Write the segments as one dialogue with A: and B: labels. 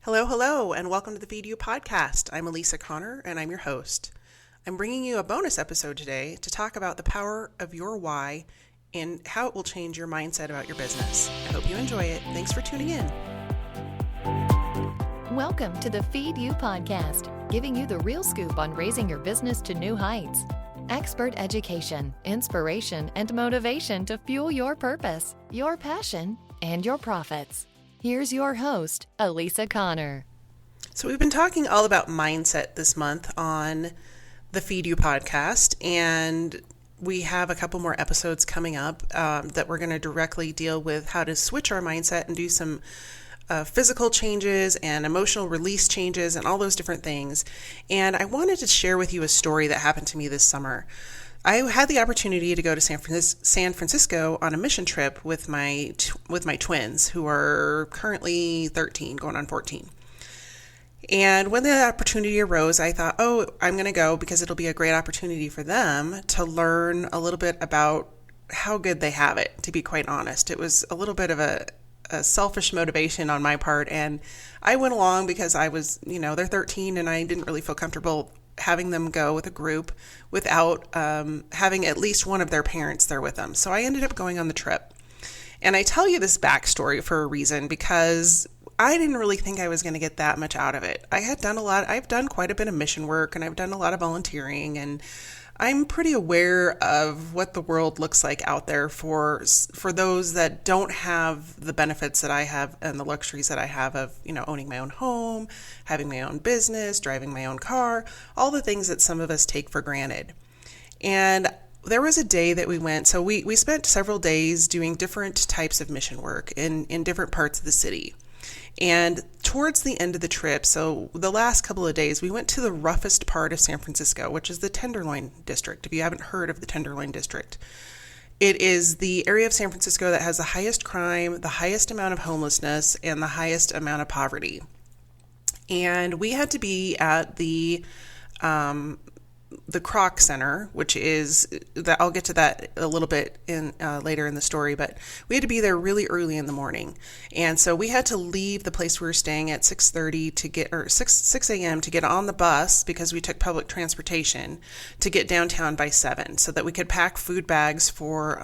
A: Hello, hello, and welcome to the Feed You podcast. I'm Elisa Connor, and I'm your host. I'm bringing you a bonus episode today to talk about the power of your why and how it will change your mindset about your business. I hope you enjoy it. Thanks for tuning in.
B: Welcome to the Feed You podcast, giving you the real scoop on raising your business to new heights. Expert education, inspiration, and motivation to fuel your purpose, your passion, and your profits. Here's your host, Elisa Connor.
A: So we've been talking all about mindset this month on the Feed You podcast, and we have a couple more episodes coming up that we're going to directly deal with how to switch our mindset and do some physical changes and emotional release changes and all those different things. And I wanted to share with you a story that happened to me this summer. I had the opportunity to go to San Francisco on a mission trip with my twins, who are currently 13, going on 14. And when the opportunity arose, I thought, I'm going to go because it'll be a great opportunity for them to learn a little bit about how good they have it, to be quite honest. It was a little bit of a selfish motivation on my part, and I went along because I was, they're 13 and I didn't really feel comfortable having them go with a group without having at least one of their parents there with them. So I ended up going on the trip. And I tell you this backstory for a reason, because I didn't really think I was going to get that much out of it. I've done quite a bit of mission work, and I've done a lot of volunteering, and I'm pretty aware of what the world looks like out there for those that don't have the benefits that I have and the luxuries that I have of, owning my own home, having my own business, driving my own car, all the things that some of us take for granted. And there was a day that we went, so we spent several days doing different types of mission work in different parts of the city. And towards the end of the trip, so the last couple of days, we went to the roughest part of San Francisco, which is the Tenderloin District. If you haven't heard of the Tenderloin District, it is the area of San Francisco that has the highest crime, the highest amount of homelessness, and the highest amount of poverty. And we had to be at the Kroc Center, which is that I'll get to that a little bit in later in the story, but we had to be there really early in the morning. And so we had to leave the place we were staying at 6:30 to get, or 6 a.m. to get on the bus, because we took public transportation, to get downtown by 7 so that we could pack food bags for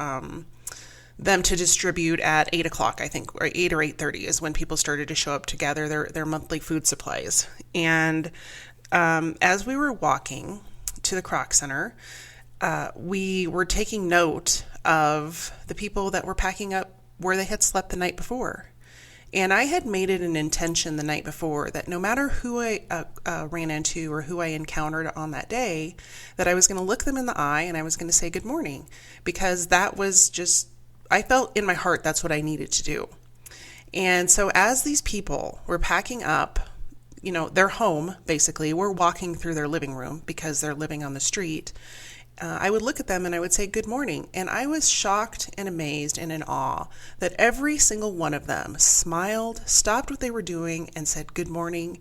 A: them to distribute at 8 o'clock, I think, or 8 or 8:30 is when people started to show up to gather their monthly food supplies. And as we were walking to the Kroc Center, we were taking note of the people that were packing up where they had slept the night before. And I had made it an intention the night before that no matter who I ran into or who I encountered on that day, that I was going to look them in the eye and I was going to say good morning, because that was just, I felt in my heart that's what I needed to do. And so as these people were packing up, their home, basically, we're walking through their living room because they're living on the street. I would look at them and I would say, good morning. And I was shocked and amazed and in awe that every single one of them smiled, stopped what they were doing, and said good morning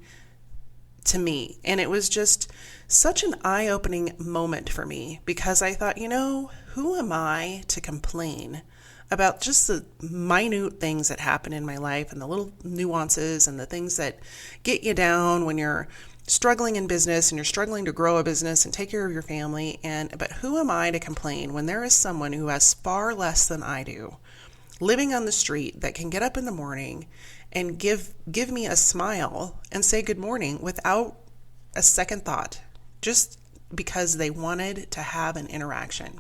A: to me. And it was just such an eye-opening moment for me, because I thought, who am I to complain about just the minute things that happen in my life and the little nuances and the things that get you down when you're struggling in business and you're struggling to grow a business and take care of your family. But who am I to complain when there is someone who has far less than I do living on the street that can get up in the morning and give me a smile and say good morning without a second thought, just because they wanted to have an interaction.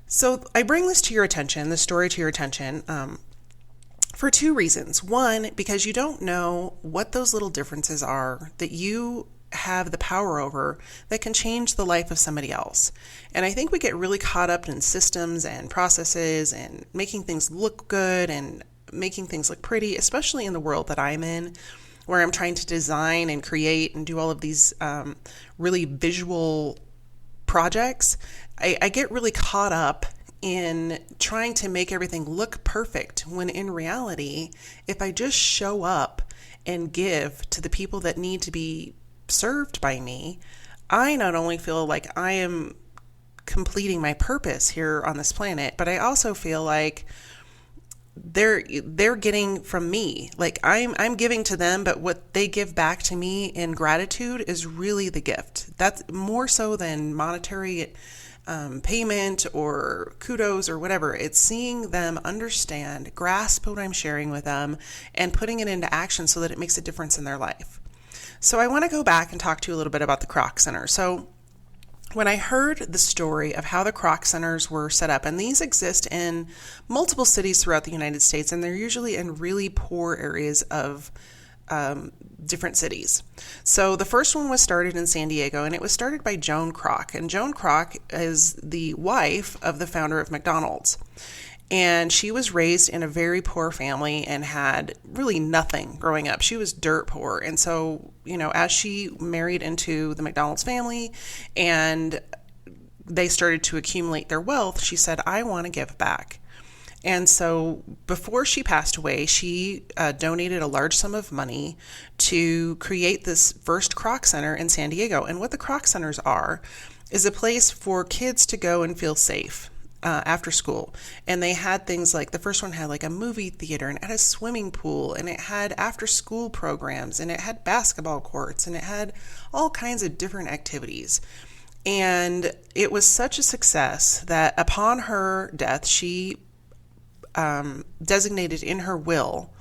A: So I bring this to your attention, this story to your attention, for two reasons. One, because you don't know what those little differences are that you have the power over that can change the life of somebody else. And I think we get really caught up in systems and processes and making things look good and making things look pretty, especially in the world that I'm in, where I'm trying to design and create and do all of these really visual projects. I get really caught up in trying to make everything look perfect, when in reality, if I just show up and give to the people that need to be served by me, I not only feel like I am completing my purpose here on this planet, but I also feel like they're getting from me. Like I'm giving to them, but what they give back to me in gratitude is really the gift. That's more so than monetary payment or kudos or whatever. It's seeing them understand, grasp what I'm sharing with them, and putting it into action so that it makes a difference in their life. So I want to go back and talk to you a little bit about the Kroc Center. So when I heard the story of how the Kroc Centers were set up, and these exist in multiple cities throughout the United States, and they're usually in really poor areas of different cities. So the first one was started in San Diego, and it was started by Joan Kroc. And Joan Kroc is the wife of the founder of McDonald's. And she was raised in a very poor family and had really nothing growing up. She was dirt poor. And so, as she married into the McDonald's family and they started to accumulate their wealth, she said, I want to give back. And so before she passed away, she donated a large sum of money to create this first Kroc Center in San Diego. And what the Kroc Centers are is a place for kids to go and feel safe after school. And they had things like, the first one had like a movie theater, and it had a swimming pool, and it had after school programs, and it had basketball courts, and it had all kinds of different activities. And it was such a success that upon her death, she designated in her will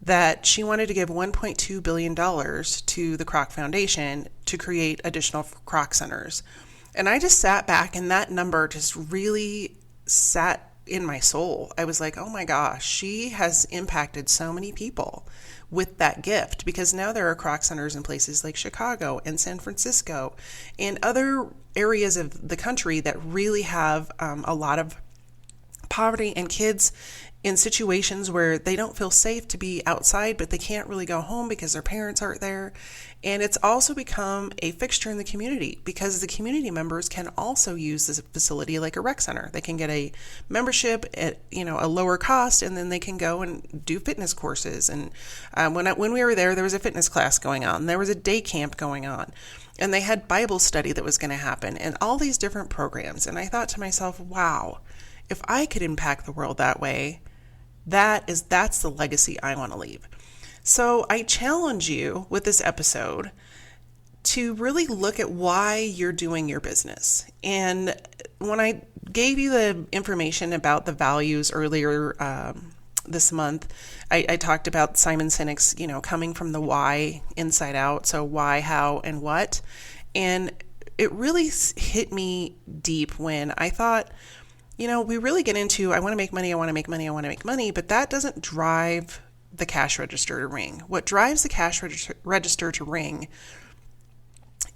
A: that she wanted to give $1.2 billion to the Kroc Foundation to create additional Kroc Centers. And I just sat back, and that number just really sat in my soul. I was like, oh my gosh, she has impacted so many people with that gift, because now there are Kroc Centers in places like Chicago and San Francisco and other areas of the country that really have a lot of poverty and kids in situations where they don't feel safe to be outside, but they can't really go home because their parents aren't there. And it's also become a fixture in the community because the community members can also use this facility like a rec center. They can get a membership at a lower cost, and then they can go and do fitness courses. And when we were there was a fitness class going on. There was a day camp going on. And they had Bible study that was going to happen and all these different programs. And I thought to myself, wow, if I could impact the world that way, that's the legacy I want to leave. So I challenge you with this episode to really look at why you're doing your business. And when I gave you the information about the values earlier this month, I talked about Simon Sinek's, coming from the why inside out. So why, how, and what. And it really hit me deep when I thought, we really get into, I want to make money, I want to make money, I want to make money, but that doesn't drive the cash register to ring. What drives the cash register to ring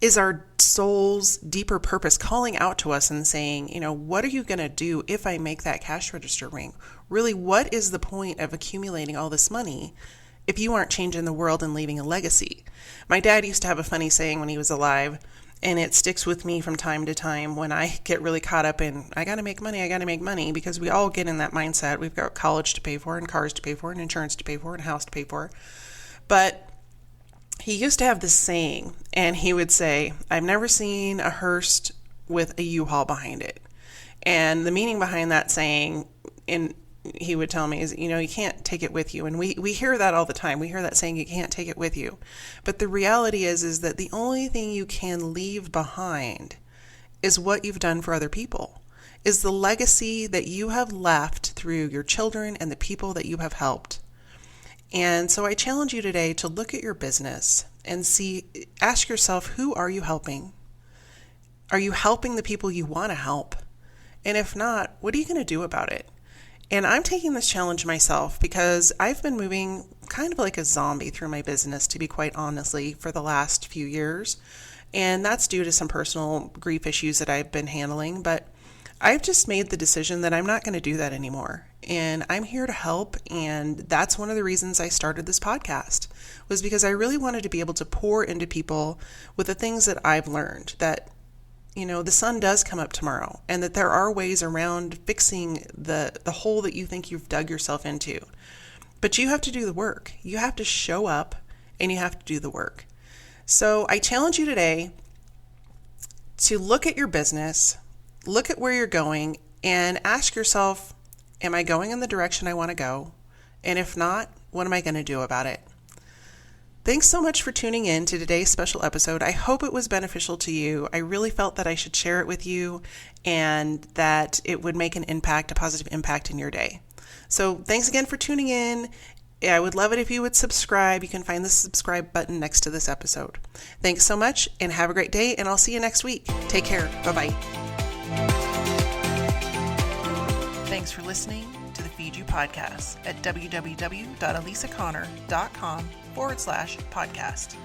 A: is our soul's deeper purpose calling out to us and saying, what are you going to do if I make that cash register ring? Really, what is the point of accumulating all this money if you aren't changing the world and leaving a legacy? My dad used to have a funny saying when he was alive, and it sticks with me from time to time when I get really caught up in, I got to make money, because we all get in that mindset. We've got college to pay for, and cars to pay for, and insurance to pay for, and a house to pay for. But he used to have this saying, and he would say, I've never seen a hearse with a U-Haul behind it. And the meaning behind that saying, he would tell me, is, you can't take it with you. And we hear that all the time. We hear that saying, you can't take it with you. But the reality is that the only thing you can leave behind is what you've done for other people, is the legacy that you have left through your children and the people that you have helped. And so I challenge you today to look at your business and ask yourself, who are you helping? Are you helping the people you want to help? And if not, what are you going to do about it? And I'm taking this challenge myself because I've been moving kind of like a zombie through my business, to be quite honestly, for the last few years. And that's due to some personal grief issues that I've been handling. But I've just made the decision that I'm not going to do that anymore. And I'm here to help. And that's one of the reasons I started this podcast, was because I really wanted to be able to pour into people with the things that I've learned, that the sun does come up tomorrow, and that there are ways around fixing the hole that you think you've dug yourself into. But you have to do the work. You have to show up, and you have to do the work. So I challenge you today to look at your business, look at where you're going, and ask yourself, Am I going in the direction I want to go? And if not, what am I going to do about it? Thanks so much for tuning in to today's special episode. I hope it was beneficial to you. I really felt that I should share it with you and that it would make an impact, a positive impact in your day. So thanks again for tuning in. I would love it if you would subscribe. You can find the subscribe button next to this episode. Thanks so much and have a great day, and I'll see you next week. Take care. Bye-bye. Thanks for listening to the Feed You Podcast at www.elisaconnor.com/podcast.